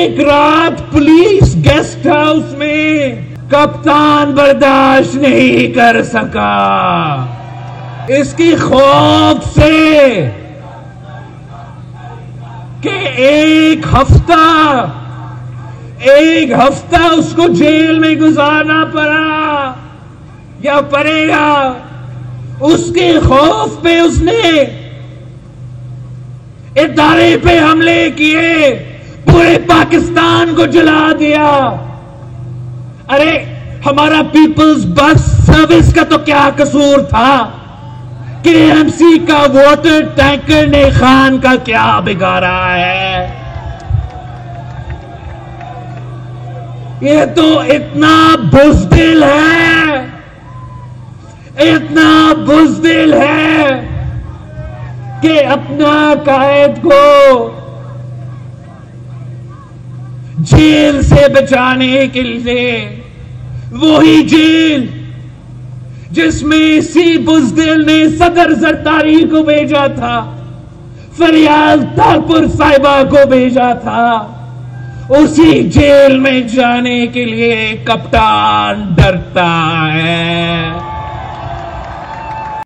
एक रात police guest house में कप्तान बर्दाश्त नहीं कर सका। इसकी खौफ से कि एक हफ्ता उसको जेल में गुजारना पड़ा या पड़ेगा, उसके खौफ पे उसने इदारे पे हमले किए, पूरे पाकिस्तान को जला दिया। अरे हमारा पीपल्स बस सर्विस का तो क्या कसूर था? केएमसी का वाटर टैंकर ने खान का क्या बिगाड़ा है? ये तो इतना बुज़दिल है, इतना बुज़दिल है कि अपना कायद को जेल से बचाने के लिए, वही जेल जिसमें इसी बुज़दिल ने सदर जरदारी को भेजा था, फरियाद तारपुर साहिबा को भेजा था, उसी जेल में जाने के लिए कप्तान डरता है।